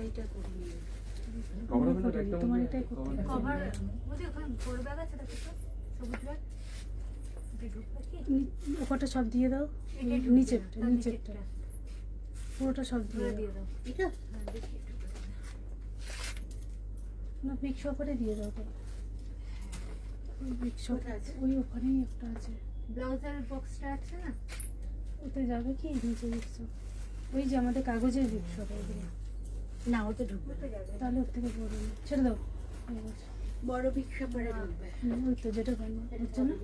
এইটা করে নিয়ে তোমার এটাই করতে হবে। কভার বুঝি ওখানে ফোর ব্যাগ আছে দেখো তো সবুজ ব্যাগ ওটা সব দিয়ে দাও, নিচেরটা পুরোটা সব দিয়ে দিয়ে দাও। দাও ঠিক আছে। হ্যাঁ দেখি একটু করে দাও। না মিক্স করে দিয়ে দাও তো, মিক্স কোথায় আছে? ওই ওখানেই একটা আছে, ব্লাউজের বক্সটা আছে না ওতে যাবে কি নিচে মিক্স, ওই যে আমাদের কাগজের মিক্স ওগুলো, না ওতে ঢুকবে তো যাবে তাহলে ওর থেকে বড় না, ছেড়ে দাও হয়ে গেছে। বড় ভিক্ষা পরে ঢুকবে। ওই তো যেটা বানো হচ্ছে না।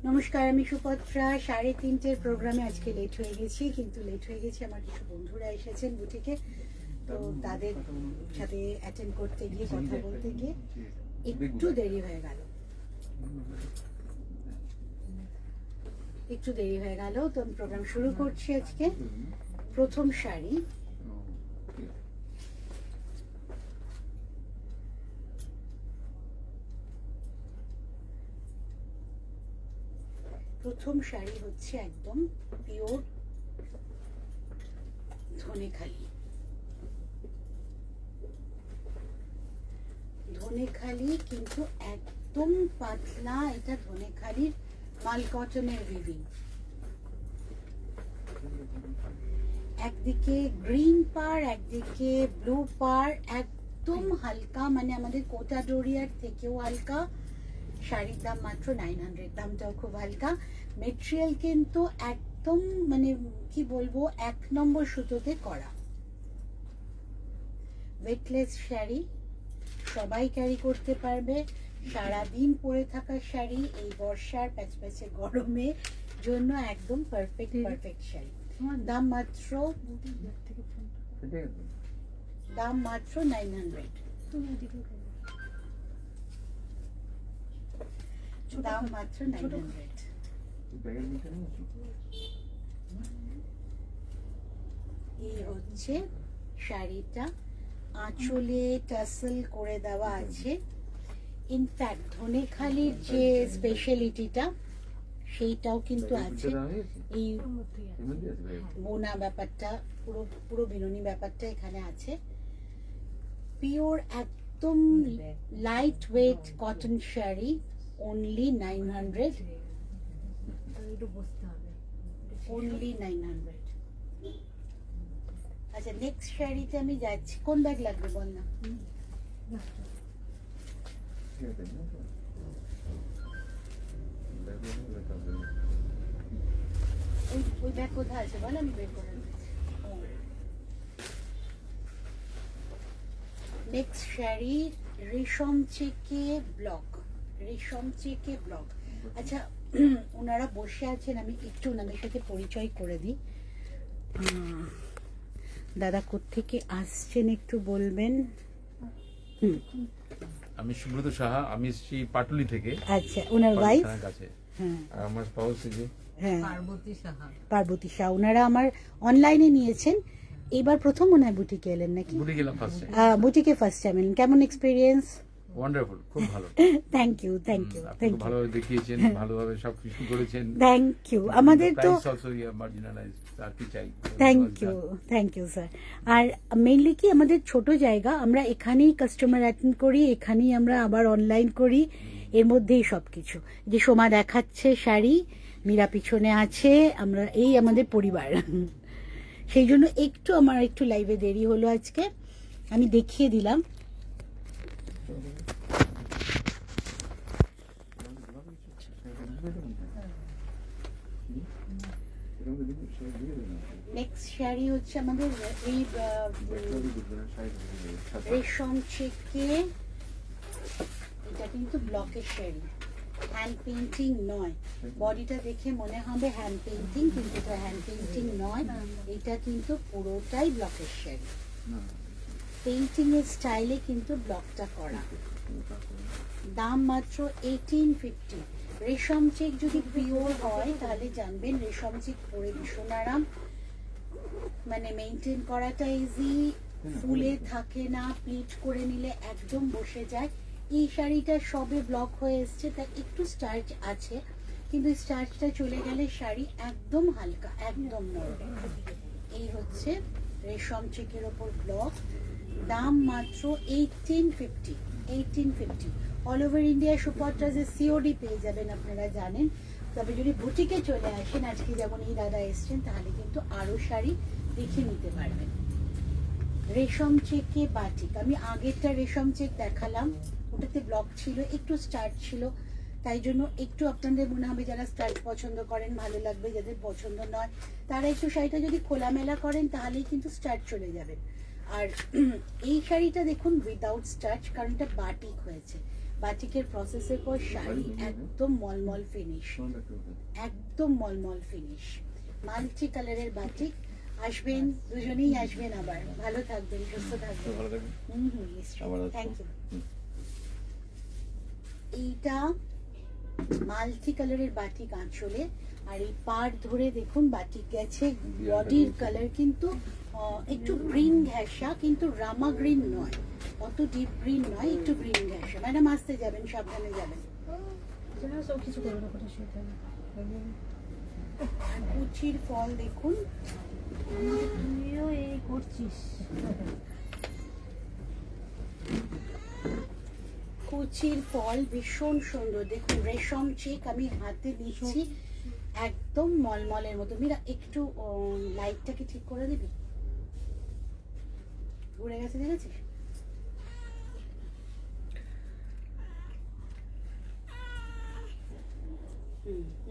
নমস্কার, আমি সুপত্রা। 3:30 প্রোগ্রামে আজকে লেট হয়ে গেছি, কিন্তু লেট হয়ে গেছে আমার কিছু বন্ধুরা এসেছেন বুটিকে, তো তাদের সাথে অ্যাটেন্ড করতে গিয়ে কথা বলতে গিয়ে একটু দেরি হয়ে গেল, তো আমি প্রোগ্রাম শুরু করছি আজকে। প্রথম শাড়ি, হচ্ছে একদম পিওর ধনেখালি। কিন্তু একদম পাতলা, এটা ধনেখালির মাল কটনের উইভিং। একদিকে গ্রিন পার, একদিকে ব্লু পার, একদম হালকা, মানে আমাদের কোটা ডোরিয়ার থেকেও হালকা। শাড়ির দাম মাত্র 900, দামটাও খুব হালকা। মেটেরিয়াল কিন্তু একদম মানে কি বলবো, 1 নম্বর সুতোতে করা। ওয়েটলেস শাড়ি, সবাই ক্যারি করতে পারবে, সারাদিন পরে থাকা শাড়ি, এই বর্ষার প্যাচপ্যাচে গরমে জন্য একদম পারফেক্ট শাড়ি। দাম মাত্র 900, দাম মাত্র 900। এই হচ্ছে শাড়িটা, আঁচলে টাসেল করে দেওয়া আছে। ইনফ্যাক্ট ধনেখালির যে স্পেশালিটিটা সেইটাও কিন্তু আছে, এই বোনা ব্যাপারটা, পুরো বিনুনি ব্যাপারটা এখানে আছে। পিওর একদম light weight cotton sari, only 900, একটু বসতে হবে অনলি 900। আচ্ছা, নেক্সট শাড়িতে আমি যাচ্ছি। কোন ব্যাগ লাগবে বল না? ওই ব্যাগ কোথায় আছে বল, আমি বের করে দিচ্ছি। নেক্সট শাড়ি রেশম চেকে ব্লক। আচ্ছা, ওনারা বসে আছেন, আমি একটু ওনাদের সাথে পরিচয় করে দিই। দাদা কোত্থেকে আসছেন একটু বলবেন? আমি সুব্রত সাহা, আমি এসেছি পাটুলি থেকে। আচ্ছা, ওনার ওয়াইফ? কাছে। হ্যাঁ, আর আমার স্পাউস যে পার্বতী শাহ। ওনারা আমার অনলাইনে নিয়েছেন, এবার প্রথম ওনার বুটিকে এলেন নাকি? বুটিকে ফার্স্ট টাইম এলেন। কেমন এক্সপিরিয়েন্স? ওয়ান্ডারফুল, খুব ভালো। Thank you. আপনি খুব ভালোভাবে দেখিয়েছেন, ভালোভাবে সব কিছু করেছেন। Thank you. আমাদের তো থ্যাংক ইউ স্যার। আর মেইনলি কি, আমাদের ছোট জায়গা, আমরা এখানেই কাস্টমার অ্যাটেন্ড করি, এখানেই আমরা আবার অনলাইন করি, এর মধ্যেই সবকিছু। যে সোমা দেখাচ্ছে শাড়ি, মীরা পিছনে আছে, আমরা এই আমাদের পরিবার। সেই জন্য আমার একটু লাইভে দেরি হলো আজকে, আমি দেখিয়ে দিলাম। নেক্সট শাড়ি হচ্ছে আমাদের এই রেশম চেকে, এটা কিন্তু ব্লকের শাড়ি, হ্যান্ড পেইন্টিং নয়। বডিটা দেখে মনে হবে হ্যান্ড পেইন্টিং, কিন্তু এটা হ্যান্ড পেইন্টিং নয়, এটা কিন্তু পুরোটাই ব্লকের শাড়ি। পেইন্টিং এর স্টাইলে কিন্তু ব্লকটা করা। দাম মাত্র 1850। রেশম চেক যদি পিওর হয় তাহলে জানবেন রেশম চেক পরে ভীষণ আরাম, মানে মেনটেন করাটা ইজি, ফুলে থাকে না, প্লিট করে নিলে একদম বসে যায়। এই শাড়িটা সবে ব্লক হয়ে এসছে, তাই একটু স্টার্চ আছে, কিন্তু স্টার্চটা চলে গেলে শাড়ি একদম হালকা, একদম নরম। এই হচ্ছে রেশম চেকের ওপর ব্লক, দাম মাত্র 1850 অল ওভার ইন্ডিয়া সুপারট্রাজের সিওডি পেয়ে যাবেন আপনারা জানেন। তবে যদি বুটিকে চলে আসেন, আজকে যেমন এই দাদা এসছেন, তাহলে কিন্তু আরো শাড়ি দেখে নিতে পারবেন। রেশম চেকে বাটিক, আমি আগেরটা রেশম চেক দেখালাম, ওটাতে ব্লক ছিল, একটু স্টার্ট ছিল, তাই জন্য একটু আপনাদের মনে হবে যারা স্টার্ট পছন্দ করেন ভালো লাগবে, যাদের পছন্দ নয় তারা একটু শাড়িটা যদি খোলামেলা করেন তাহলেই কিন্তু স্টার্ট চলে যাবেন। আর এই শাড়িটা দেখুন উইদাউট স্টার্চ, কারণ এটা বাটিক হয়েছে, বাটিকের প্রসেসের পর শাড়ি একদম মলমল ফিনিশ, একদম মলমল ফিনিশ, মাল্টি কালারের বাটিক। আসবেন, দুজনেই আসবেন, আবার ভালো থাকবেন, সুস্থ থাকবেন। Thank you. এইটা মাল্টি কালারের বাটিক আঁচলে, আর এই পাড় ধরে দেখুন বাটিক গেছে, বডির কালার কিন্তু একটু গ্রিন ঘেঁষা, কিন্তু রামা গ্রিন নয়, অত ডিপ গ্রিন নয়, একটু গ্রিন ঘেঁষা। ম্যাডাম আসতে যাবেন, সাবধানে যাবেন। সব কিছু করে দেবো, সেটা আর কুচির ফল দেখুন, তুইও এই করছিস। কুচির ফল ভীষণ সুন্দর দেখুন, রেশম চেক আমি হাতে নিচ্ছি, একদম মলমলের মতো। মীরা একটু লাইটটাকে ঠিক করে দিবি, ঘুরে গেছে, দেখেছিস?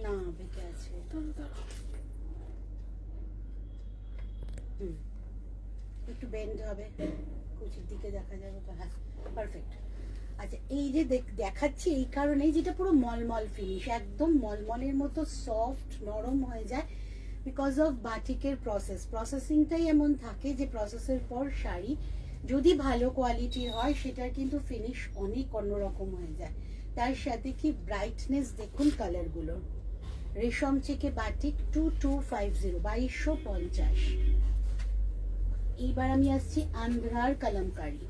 না বেঁকে আছে, একটু বেন্ড হবে, কুচির দিকে দেখা যাবে তো। হ্যাঁ, পারফেক্ট। আচ্ছা, এই যে দেখাচ্ছি এই কারণেই, যেটা পুরো মলমল ফিনিশ, একদম মলমলের মতো সফট নরম হয়ে যায়, বিকজ অফ বাটিকের প্রসেসিংটাই এমন থাকে যে প্রসেসের পর শাড়ি যদি ভালো কোয়ালিটির হয় সেটার কিন্তু ফিনিশ অনেক অন্যরকম হয়ে যায়। তার সাথে কি ব্রাইটনেস দেখুন কালারগুলো। রেশম চেকে বাটিক 2250, 2250। এইবার আমি আসছি আন্ধ্রার কালামকারি।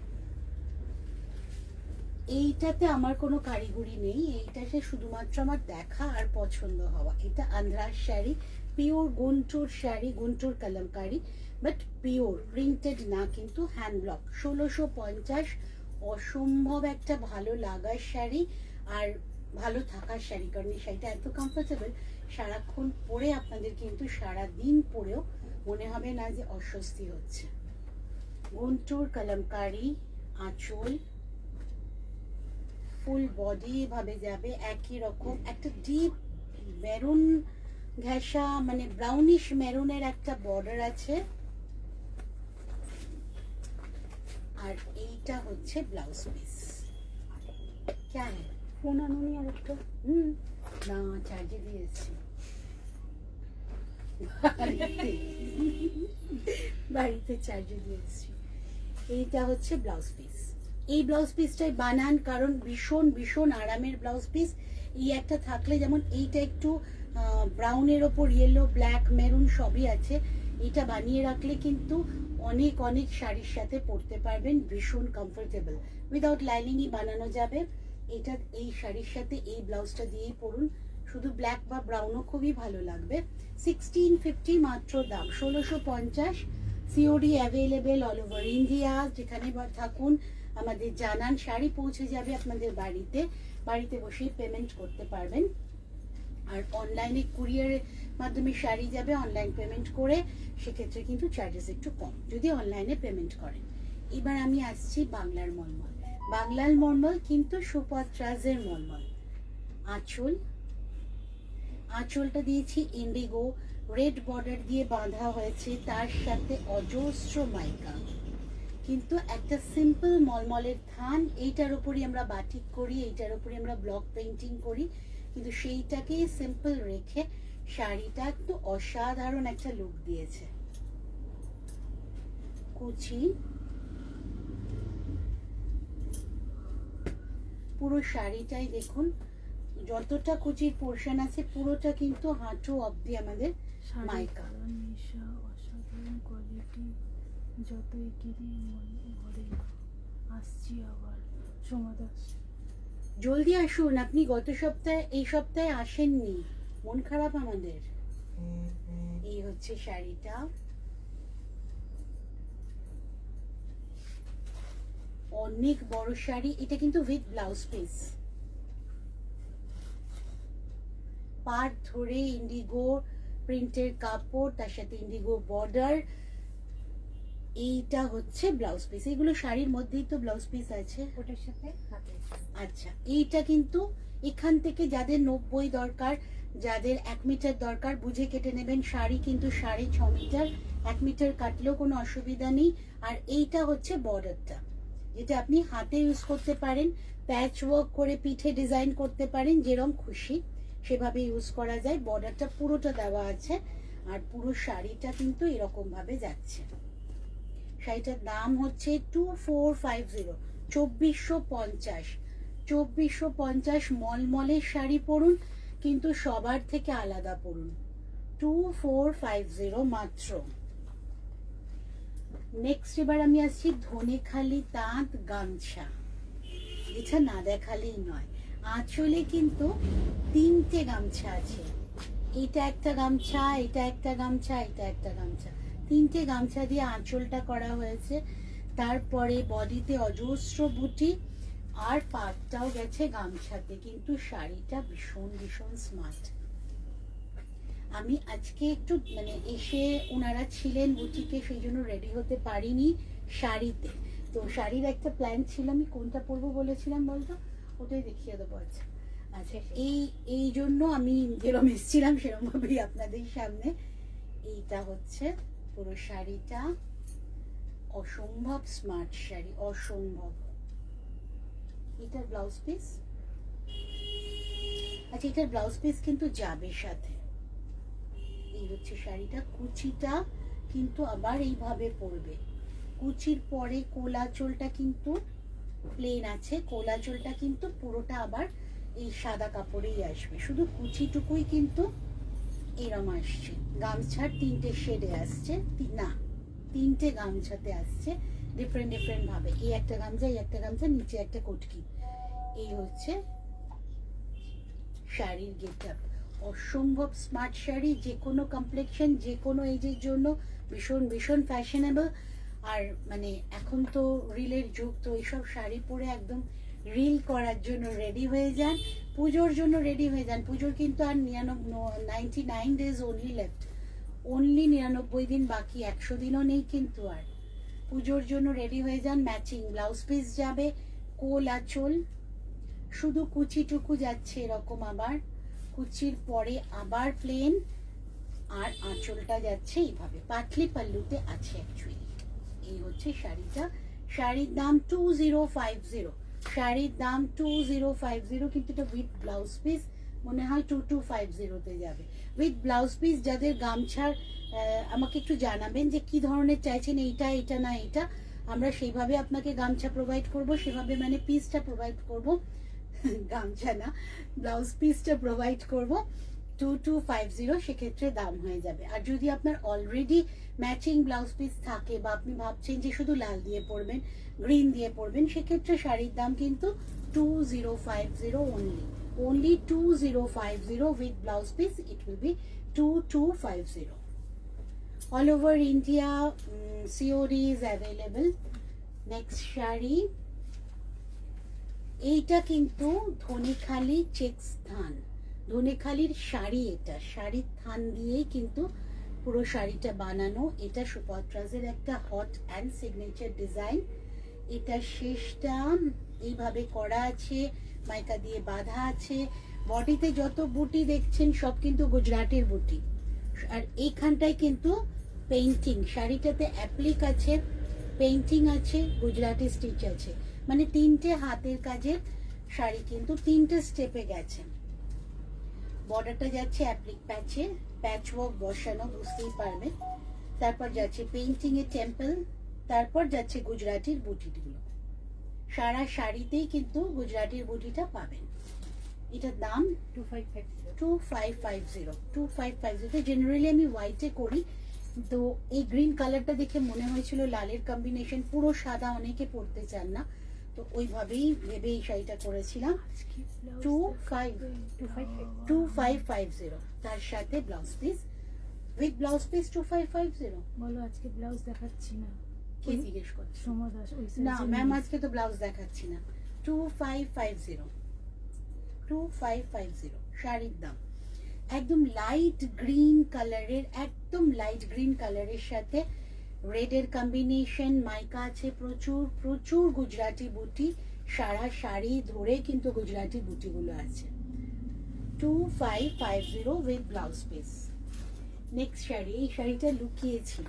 এইটাতে আমার কোনো কারিগরি নেই, এইটাতে শুধুমাত্র আমার দেখা আর পছন্দ হওয়া। এটা আন্ধ্রার sari, pure Guntur sari, Guntur Kalamkari, but pure printed না, কিন্তু হ্যান্ড ব্লক। 1650, অসম্ভব একটা ভালো লাগার শাড়ি আর ভালো থাকার শাড়ি, কারণ এই শাড়িটা এত কমফোর্টেবল, সারাক্ষণ পরে আপনাদের কিন্তু সারা দিন পরেও মনে হবে না যে অস্বস্তি হচ্ছে। গুন্টুর কালামকারি আঁচল, ফুল বডি ভাবে যাবে একই রকম, একটা ডিপ মেরুন ঘেঁষা, মানে ব্রাউনিশ মেরুনের একটা বর্ডার আছে, আর এইটা হচ্ছে ব্লাউজ পিস। क्या है? ফোন আনুনি আর একটা। না, চার্জে দিয়েছি, বাড়িতে চার্জে দিয়েছি। এইটা হচ্ছে ব্লাউজ পিস। এই ব্লাউজ পিসটাই বানান, কারণ ভীষণ ভীষণ আরামের ব্লাউজ পিস। এই একটা থাকলে, যেমন এইটা একটু ব্রাউনের ওপর ইয়েলো, ব্ল্যাক, মেরুন সবই আছে, এটা বানিয়ে রাখলে কিন্তু অনেক অনেক শাড়ির সাথে পরতে পারবেন, ভীষণ কমফোর্টেবল। উইদাউট লাইনিংই বানানো যাবে। এটা এই শাড়ির সাথে এই ব্লাউজটা দিয়েই পরুন, শুধু ব্ল্যাক বা ব্রাউনও খুবই ভালো লাগবে। 1650 মাত্র দাম, 1650। COD available all over India, যেখানে থাকুন আমাদের জানান, শাড়ি পৌঁছে যাবে আপনাদের বাড়িতে, বাড়িতে বসেই পেমেন্ট করতে পারবেন। আর অনলাইনে কুরিয়ারের মাধ্যমে শাড়ি যাবে, অনলাইন পেমেন্ট করে, সেক্ষেত্রে কিন্তু চার্জেস একটু কম যদি অনলাইনে পেমেন্ট করেন। এবার আমি আসছি বাংলার মলমল। বাংলার মলমল কিন্তু সুপারট্রাজের মলমল। আঁচল, আঁচলটা দিয়েছি ইন্ডিগো, রেড বর্ডার দিয়ে বাঁধা হয়েছে, তার সাথে অজস্র মাইকা, কিন্তু একটা সিম্পল মলমলের থান। এইটার উপরই আমরা বাটিক করি, এইটার উপরই আমরা ব্লক পেইন্টিং করি, কিন্তু সেইটাকেই সিম্পল রেখে শাড়িটা একটু অসাধারণ একটা লুক দিয়েছে। কুচি, পুরো শাড়িটাই দেখুন, যতটা কুচির পোর্শন আছে পুরোটা কিন্তু হাঁটু অবধি আমাদের মাইকা। অসাধারণ কোয়ালিটি, যতই কিনি মনে ভরে না। আসছি আবার, সমাদাস। জলদি আসুন, আপনি গত সপ্তাহে, এই সপ্তাহে আসেননি, মন খারাপ আমাদের। এই হচ্ছে শাড়িটা, অনেক বড় শাড়ি, এটা কিন্তু উইথ ব্লাউজ পিস, পাট ধরে ইন্ডিগো প্রিন্টের কাপড়, তার সাথে ইন্ডিগো বর্ডার। এইটা হচ্ছে ব্লাউজ পিস, এগুলো শাড়ির মধ্যেই তো ব্লাউজ পিস আছে। ওটার সাথে হাতে আচ্ছা, এইটা কিন্তু এখান থেকে যাদের 90 দরকার, যাদের 1 মিটার দরকার বুঝে কেটে নেবেন। শাড়ি কিন্তু 6.5 মিটার, 1 মিটার কাটলেও কোনো অসুবিধা নেই। আর এইটা হচ্ছে বর্ডারটা, যেটা আপনি হাতে ইউজ করতে পারেন, প্যাচ ওয়ার্ক করে পিঠে ডিজাইন করতে পারেন, যেরকম খুশি সেভাবে ইউজ করা যায়। বর্ডারটা পুরোটা দেওয়া আছে, আর পুরো শাড়িটা কিন্তু এরকম ভাবে যাচ্ছে। শাড়িটার দাম হচ্ছে 2450, 2450। 2450 মলমলের শাড়ি পরুন, কিন্তু সবার থেকে আলাদা পরুন। 2450 মাত্র। নেক্সট এবার আমি আসছি ধনেখালি তাঁত গামছা। এটা না দেখালেই নয়, আঁচলে কিন্তু 3টে গামছা আছে। এটা একটা গামছা, এটা একটা গামছা, এটা একটা গামছা, 3টে গামছা দিয়ে আঁচলটা করা হয়েছে। তারপরে বডিতে অজস্র বুটি, আর পাটটাও গেছে গামছাতে, কিন্তু শাড়িটা ভীষণ ভীষণ স্মার্ট। আমি আজকে একটু মানে এসে ওনারা ছিলেন বুটিকে, সেই জন্য রেডি হতে পারিনি শাড়িতে। তো শাড়ির একটা প্ল্যান ছিল, আমি কোনটা পরবো বলেছিলাম বলতো, ওটাই দেখিয়ে দেবো। আচ্ছা আচ্ছা, এই জন্য আমি যেরকম এসেছিলাম সেরকম ভাবেই আপনাদের সামনে। এইটা হচ্ছে পুরো শাড়িটা, অসম্ভব স্মার্ট শাড়ি, অসম্ভব। এটার ব্লাউজ পিস, আচ্ছা এটার ব্লাউজ পিস কিন্তু যাবে সাথে। এই হচ্ছে শাড়িটা, কুচিটা কিন্তু আবার এইভাবে পরবে। কুচির পরে কোলাচলটা কিন্তু প্লেন আছে, কোলাচলটা কিন্তু পুরোটা আবার এই সাদা কাপড়েই আসবে, শুধু কুচিটুকুই কিন্তু এরম আসছে। গামছার 3টে শেডে আসছে, না 3টে গামছাতে আসছে ডিফারেন্ট ডিফারেন্ট ভাবে। এই একটা গামছা, এই একটা গামছা, নিচে একটা কটকি। এই হচ্ছে শাড়ির গেটআপ, অসম্ভব স্মার্ট শাড়ি, যে কোনো কমপ্লেকশন, যে কোনো এজের জন্য ভীষণ ভীষণ ফ্যাশনেবল। আর মানে এখন তো রিলের যুগ, তো এইসব শাড়ি পরে একদম রিল করার জন্য রেডি হয়ে যান, পুজোর জন্য রেডি হয়ে যান। পুজোর কিন্তু আর 99 ডেজ অনলি লেফট, অনলি 99 দিন বাকি, 100 দিনও নেই কিন্তু। আর পুজোর জন্য রেডি হয়ে যান, ম্যাচিং ব্লাউজ পিস যাবে, কোল আঁচল, শুধু কুচিটুকু যাচ্ছে এরকম, আবার কুচির পরে আবার প্লেন, আর আঁচলটা যাচ্ছে এইভাবে, পাতলি পাল্লুতে আছে অ্যাকচুয়ালি। এই হচ্ছে শাড়িটা। শাড়ির দাম 2050, শাড়ির দাম 2050, কিন্তু এটা উইথ ব্লাউজ পিস মনে হয় 2250-তে যাবে উইথ ব্লাউজ পিস। যাদের গামছার আমাকে একটু জানাবেন যে কি ধরনের চাইছেন, এইটা এটা না এটা, আমরা সেইভাবে আপনাকে গামছা প্রোভাইড করব, সেভাবে মানে পিসটা প্রোভাইড করব, গামছা না ব্লাউজ পিসটা প্রোভাইড করব। 2250 সেক্ষেত্রে দাম হয়ে যাবে। আর যদি আপনার অলরেডি ম্যাচিং ব্লাউজ পিস থাকে, বা আপনি ভাবছেন যে শুধু লাল দিয়ে পরবেন, গ্রিন দিয়ে পরবেন, সেক্ষেত্রে শাড়ির দাম কিন্তু 2050 only 2050 with blouse piece. It will be 2250. All over India, COD is available. Next sari, এইটা কিন্তু ধনেখালি চেক্স থান, ধনেখালির শাড়ি। এটা শাড়ির থান দিয়েই কিন্তু পুরো শাড়িটা বানানো। এটা সুপত্রাজের একটা হট অ্যান্ড সিগনেচার ডিজাইন। এটা শেষটা এইভাবে করা আছে, মাইকা দিয়ে বাঁধা আছে। বডিতে যত বুটি দেখছেন সব কিন্তু গুজরাটের বুটি, আর এইখানটায় কিন্তু পেইন্টিং, শাড়িটাতে অ্যাপ্লিক আছে, পেইন্টিং আছে, গুজরাটি স্টিচ আছে, মানে 3টে হাতের কাজের শাড়ি কিন্তু 3টে স্টেপে গেছে। বর্ডারটা যাচ্ছে অ্যাপ্লিক প্যাচে, প্যাচ ওয়ার্ক বসানো, বুঝতেই পারবেন। তারপর যাচ্ছে পেইন্টিং এর টেম্পল, তারপর যাচ্ছে গুজরাটির বুটিগুলো। সারা শাড়িতেই কিন্তু গুজরাটির বুটিটা পাবেন। এটার দাম 2550। জেনারেলি আমি হোয়াইটে করি, তো এই গ্রিন কালারটা দেখে মনে হয়েছিল লালের কম্বিনেশন, পুরো সাদা অনেকে পরতে চান না, তো ওইভাবেই ভেবে এই শাড়িটা করেছিলাম। 2550 তার সাথে blouse piece, with blouse piece 2550। বলো আজকে ব্লাউজ দেখাচ্ছি না, কে জিজ্ঞেস করছে? সমর দাস ওই না size এর ম্যাম নেই। আজকে তো ব্লাউজ দেখাচ্ছি না। 2550 শাড়ির দাম একদম লাইট গ্রিন কালারের, একদম লাইট গ্রিন কালারের সাথে রেডের কম্বিনেশন, মাইকা আছে প্রচুর, প্রচুর গুজরাটি বুটি, সারা শাড়ি ধরে কিন্তু গুজরাটি বুটিগুলো আছে। 2550 with blouse piece. Next sari, এই শাড়িটা লুকিয়ে ছিল,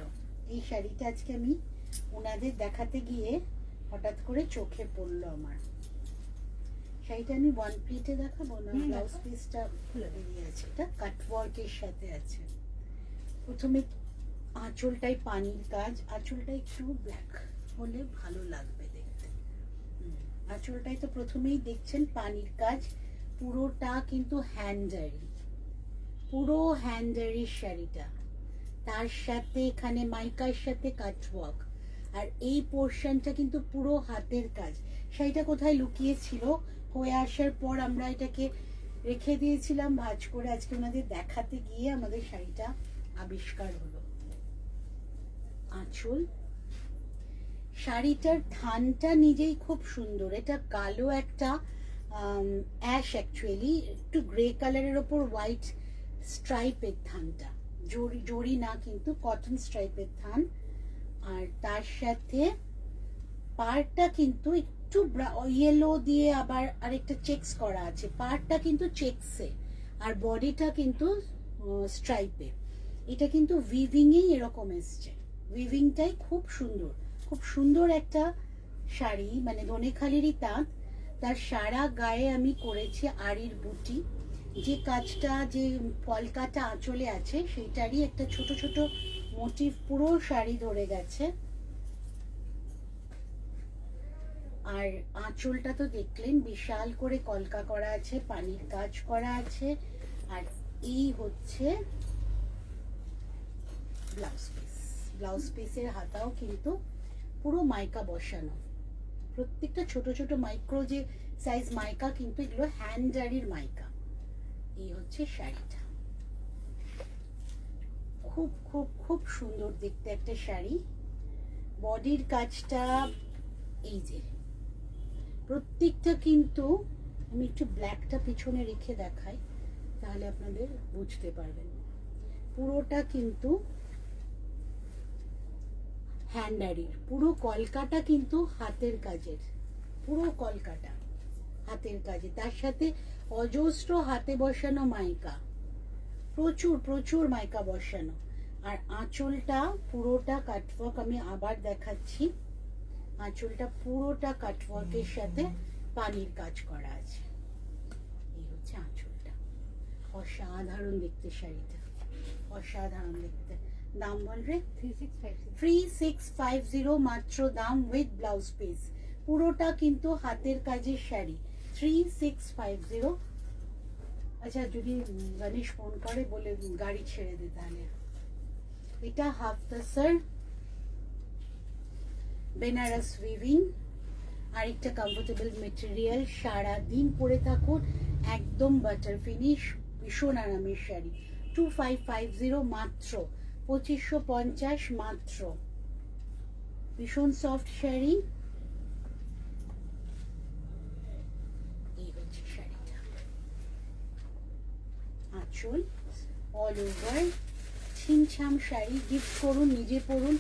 এই শাড়িটা আজকে আমি ওনাদের দেখাতে গিয়ে হঠাৎ করে চোখে পড়লো আমার। শাড়িটা আমি ওয়ান প্লেটে দেখাবো না, ব্লাউজ পিসটা বেরিয়ে আছে, এটা কাটওয়ার্কের সাথে আছে। প্রথমে আঁচলটাই পানির কাজ, আঁচলটা একটু ব্ল্যাক হলে ভালো লাগবে দেখতে। আঁচলটাই তো প্রথমেই দেখছেন পানির কাজ, পুরোটা কিন্তু হ্যান্ডারি, পুরো হ্যান্ডারির শাড়িটা, তার সাথে এখানে মাইকার সাথে কাটওয়ার্ক, আর এই পোর্শনটা কিন্তু পুরো হাতের কাজ। শাড়িটা কোথায় লুকিয়েছিল, হয়ে আসার পর আমরা এটাকে রেখে দিয়েছিলাম ভাঁজ করে, আজকে ওনাদের দেখাতে গিয়ে আমাদের শাড়িটা আবিষ্কার হলো। আঁচল, শাড়িটার থানটা নিজেই খুব সুন্দর, এটা কালো একটা অ্যাশ, অ্যাকচুয়ালি একটু গ্রে কালারের ওপর হোয়াইট স্ট্রাইপের থানটা, জড়ি জড়ি না কিন্তু কটন স্ট্রাইপের থান। আর তার সাথে পাড়টা কিন্তু একটু ইয়েলো দিয়ে আবার আরেকটা চেকস করা আছে, পাড়টা কিন্তু চেকসে আর বডিটা কিন্তু স্ট্রাইপে। এটা কিন্তু উইভিংয়েই এরকম এসছে, উইভিংটাই খুব সুন্দর, খুব সুন্দর একটা শাড়ি, মানে ধনেখালিরই তাঁত, তার সারা গায়ে আমি করেছি আড়ির বুটি, যে কাজটা যে কলকাতা আঁচলে আছে সেইটারই একটা ছোট ছোট মোটিভ পুরো শাড়ি ধরে গেছে। আর আঁচলটা তো দেখলেন বিশাল করে কলকা করা আছে, পানির কাজ করা আছে, আর এই হচ্ছে ব্লাউজ পিস। ব্লাউজ পিসের হাতাও কিন্তু পুরো মাইকা বসানো, প্রত্যেকটা ছোট ছোট মাইক্রো যে সাইজ মাইকা, কিন্তু এগুলো হ্যান্ডারির মাইকা। এই হচ্ছে শাড়িটা, খুব খুব খুব সুন্দর দেখতে একটা শাড়ি। বডির কাজটা এই যে প্রত্যেকটা কিন্তু, আমি একটু ব্ল্যাকটা পিছনে রেখে দেখাই তাহলে আপনাদের বুঝতে পারবেন, পুরোটা কিন্তু হ্যান্ডারির, পুরো কলকাটা কিন্তু হাতের কাজের, পুরো কলকাটা হাতের কাজে, তার সাথে অজস্র হাতে বসানো মাইকা, প্রচুর প্রচুর মাইকা বসানো। আর আঁচলটা পুরোটা কাটওয়ার্ক, আমি আবার দেখাচ্ছি, আঁচলটা পুরোটা কাটওয়ার্কের সাথে পানির কাজ করা আছে। এই হচ্ছে আঁচলটা, অসাধারণ দেখতে শাড়িটা, অসাধারণ দেখতে। দাম বল রে? 3650 মাত্র দাম উইথ ব্লাউজ পিস, পুরোটা কিন্তু হাতের কাজের শাড়ি, 3650। আচ্ছা যদি গণেশ ফোন করে বলে গাড়ি ছেড়ে দে তাহলে। এটা হাফ তাসার বেনারস উইভিং, আরেকটা কমফোর্টেবল মেটেরিয়াল, সারা দিন পরে থাকুন, একদম বাটার ফিনিশ, ভীষণ আরামের শাড়ি। 2550 মাত্র, 2550 মাত্র, ভীষণ সফট শাড়ি। এই হচ্ছে শাড়িটা, আঁচল অল ওভার, ছিমছাম শাড়ি, গিফট করুন, নিজে পরুন,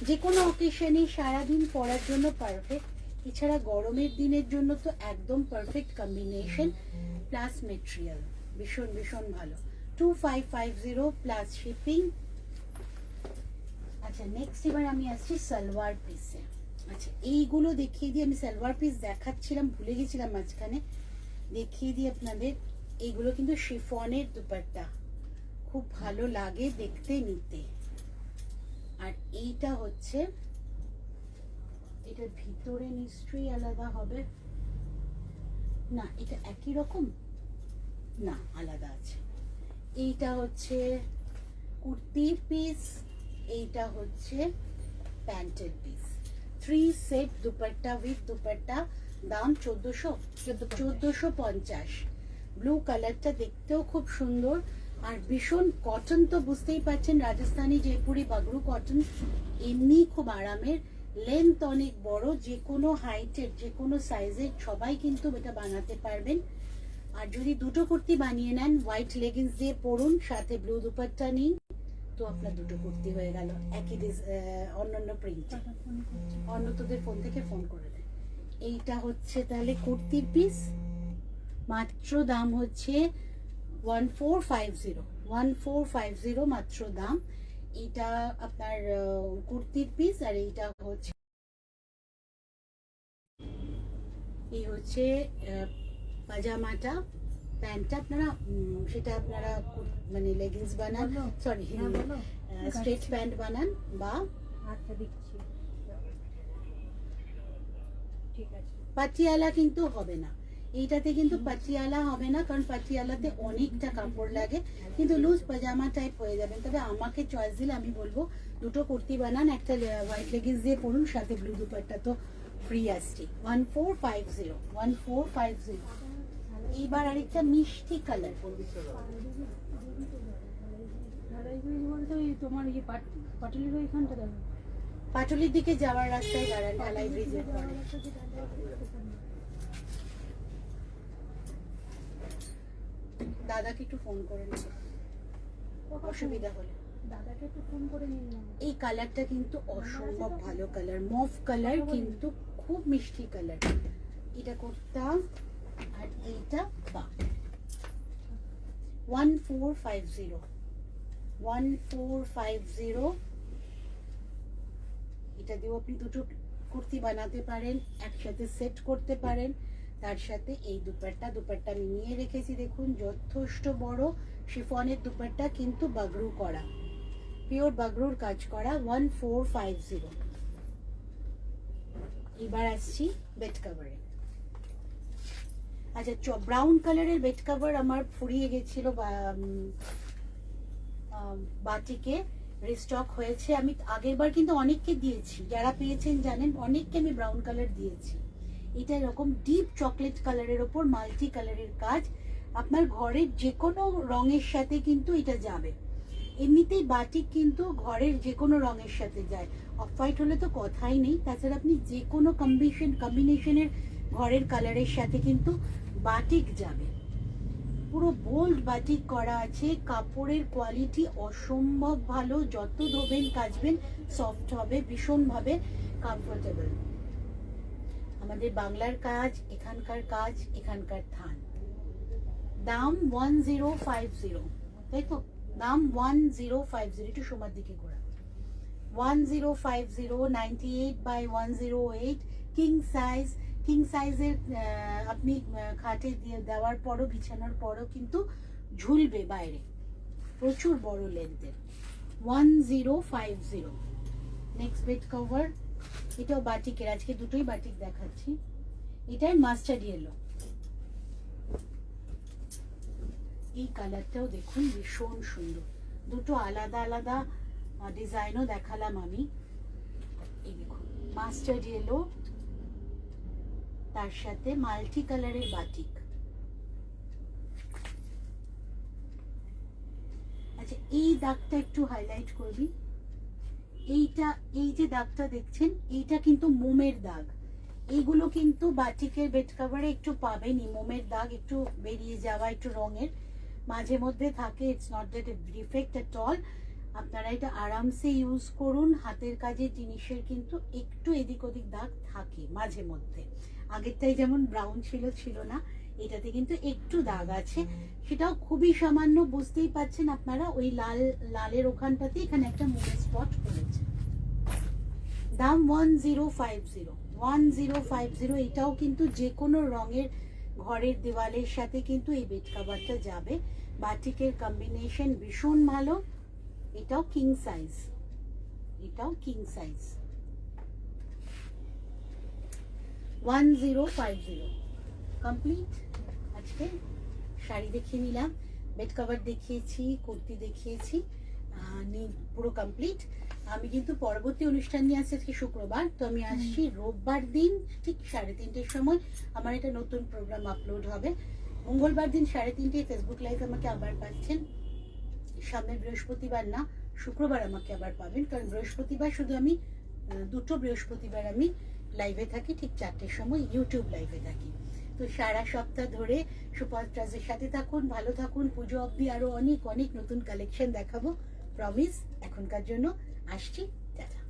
যে কোনো অকেশনে সারাদিন পরার জন্য পারফেক্ট। এছাড়া গরমের দিনের জন্য তো একদম পারফেক্ট কম্বিনেশন, প্লাস মেটেরিয়াল ভীষণ ভীষণ ভালো। 2550 প্লাস শিপিং। আচ্ছা নেক্সট এবার আমি আসছি সালোয়ার পিসে। আচ্ছা এইগুলো দেখিয়ে দিই, আমি সালোয়ার পিস দেখাচ্ছিলাম ভুলে গেছিলাম মাঝখানে, দেখিয়ে দিই আপনাদের। এইগুলো কিন্তু শিফনের দুপাট্টা, খুব ভালো লাগে দেখতে নিতে। আর এইটা হচ্ছে, এটার ভিতরে নিশ্চয়ই আলাদা হবে না, এটা একই রকম না, আলাদা আছে। এইটা হচ্ছে কুর্তির পিস, এইটা হচ্ছে প্যান্টের piece, 3 set dupatta with dupatta, দাম 1450। ব্লু কালারটা দেখতেও খুব সুন্দর, আর ভীষণ কটন তো বুঝতেই পারছেন, রাজস্থানি জয়পুরি বাগরু কটন, এমনি খুব আরামের। লেন্থ অনেক বড়, যে কোনো হাইটের যে কোনো সাইজের সবাই কিন্তু এটা বানাতে পারবেন। আর যদি দুটো কুর্তি বানিয়ে নেন, হোয়াইট লেগিংস দিয়ে পরুন, সাথে ব্লু দুপাট্টা নিন, তো আপনার দুটো কুর্তি হয়ে গেল একই অন্যান্য প্রিন্টে। অন্য তোদের ফোন থেকে ফোন করে দেয়। এইটা হচ্ছে তাহলে কুর্তির পিস, মাত্র দাম হচ্ছে 1450 মাত্র দাম। এটা আপনার কুর্তির পিস, আর এইটা হচ্ছে এই হচ্ছে পাজামাটা, প্যান্টটা আপনারা সেটা আপনারা মানে লেগিংস বানান, সরি স্ট্রেচ প্যান্ট বানান, বা আচ্ছা দিচ্ছি, ঠিক আছে। পাটিয়ালা কিন্তু হবে না, এইটাতে কিন্তু পাটিয়ালা হবে না, কারণ পাটিয়ালাতে অনেকটা কাপড় লাগে, কিন্তু লুজ পাজামা টাইপ হয়ে যাবেন। তবে আমাকে চয়েস দিলে আমি বলবো দুটো কুর্তি বানান, একটা হোয়াইট লেগিংস দিয়ে পরুন, সাথে ব্লু দুপাট্টা তো ফ্রি আসছে। 1450। এইবার আরেকটা মিষ্টি কালার, বলতে ওই তোমার ইয়ে পাটুলির ওইখানটা দেখো, পাটুলির দিকে যাওয়ার রাস্তায় দাঁড়ান, ঢালাই ব্রিজের পরে। দাদাকে একটু ফোন করে নেব অসুবিধা হলে। দাদাকে একটু ফোন করে নিলাম। এই কালারটা কিন্তু অসম্ভব ভালো কালার, মভ কালার, কিন্তু খুব মিষ্টি কালার। এটা করতাম, আর এইটা বা 1450। এটা দিয়েও আপনি দুটো কুর্তি বানাতে পারেন, একসাথে সেট করতে পারেন। তার সাথে এই দুপাট্টা আমি নিয়ে রেখেছি, দেখুন যথেষ্ট বড় শিফনের দুপাট্টা, কিন্তু বাগরু করা, পিওর বাগরুর কাজ করা। 1450। এবার আসছি বেড কাভারে। আচ্ছা, ব্রাউন কালারের বেড কাভার আমার ফুরিয়ে গেছিল, বাটিকে রিস্টক হয়েছে। আমি আগের বার কিন্তু অনেককে দিয়েছি, যারা পেয়েছেন জানেন, অনেককে আমি ব্রাউন কালার দিয়েছি। এটা এরকম ডিপ চকলেট কালারের ওপর মাল্টি কালারের কাজ, আপনার ঘরের যে কোনো রঙের সাথে কিন্তু এটা যাবে। এমনিতেই বাটিক কিন্তু ঘরের যে কোনো রঙের সাথে যায়, অফ হোয়াইট হলে তো কথাই নেই। তাছাড়া আপনি যে কোনো কম্বিনেশনের ঘরের কালারের সাথে কিন্তু বাটিক যাবে। পুরো বোল্ড বাটিক করা আছে, কাপড়ের কোয়ালিটি অসম্ভব ভালো, যত ধোবেন কাচবেন সফট হবে, ভীষণভাবে কমফোর্টেবল। আমাদের বাংলার কাজ, এখানকার কাজ, এখানকার থান। দাম 1050, তাই তো? দাম 1050, একটু সময়ের দিকে ঘোরা। 1050, 98x108, কিং সাইজের। আপনি খাটে দিয়ে দেওয়ার পরও, বিছানোর পরও কিন্তু ঝুলবে বাইরে, প্রচুর বড় লেন্থের। 1050। নেক্সট বেড কভার, এটাও বাটিকের, আজকে দুটোই বাটিক দেখাচ্ছি। এটাই মাস্টার্ড ইয়েলো, এই কালারটাও দেখুন ভীষণ সুন্দর। দুটো আলাদা আলাদা ডিজাইনও দেখালাম আমি। এই দেখুন মাস্টার্ড ইয়েলো, তার সাথে মাল্টি কালারের বাটিক। আচ্ছা, এই দাগটা একটু হাইলাইট করবি। এইটা, এই যে দাগটা দেখছেন, এইটা কিন্তু মোমের দাগ। এইগুলো কিন্তু বাটিকের বেড কভারে একটু পাবেনই, মোমের দাগ একটু বেরিয়ে যাওয়া, একটু রঙের মাঝে মধ্যে থাকে। It's not that a defect at all. আপনারা এটা আরামসে ইউজ করুন। হাতের কাজের জিনিসের কিন্তু একটু এদিক ওদিক দাগ থাকে মাঝে মধ্যে। আগেরটাই যেমন ব্রাউন ছিল না, এটাতে কিন্তু একটু দাগ আছে, সেটাও খুবই সামান্য। বুঝতেই পাচ্ছেন আপনারা, ওই লালের ওখানটাতে এখানে একটা মোমের স্পট পড়েছে। দাম 1050। এটাও কিন্তু যে কোনো রঙের ঘরের দেওয়ালের সাথে কিন্তু এই বেড কভারটা যাবে। বাটিকের কম্বিনেশন ভীষণ ভালো। এটাও কিং সাইজ, 1050 কমপ্লিট। আজকে শাড়ি দেখিয়ে নিলাম, বেড কভার দেখিয়েছি, কুর্তি দেখিয়েছি, পুরো কমপ্লিট। আমি কিন্তু পরবর্তী অনুষ্ঠান নিয়ে আসছি আজকে শুক্রবার, তো আমি আসছি রোববার দিন ঠিক 3:30টার সময় আমার একটা নতুন প্রোগ্রাম আপলোড হবে। মঙ্গলবার দিন 3:30টায় ফেসবুক লাইভ আমাকে আবার পাচ্ছেন। সামনের বৃহস্পতিবার না, শুক্রবার আমাকে আবার পাবেন, কারণ বৃহস্পতিবার শুধু আমি দুটো বৃহস্পতিবার আমি লাইভে থাকি, ঠিক 4টের সময় ইউটিউব লাইভে থাকি। তো সারা সপ্তাহ ধরে সুপারস্টার্সের সাথে থাকুন, ভালো থাকুন। পুজো অবধি আরো অনেক অনেক নতুন কালেকশন দেখাবো, প্রমিস। এখনকার জন্য আসছি, টাটা।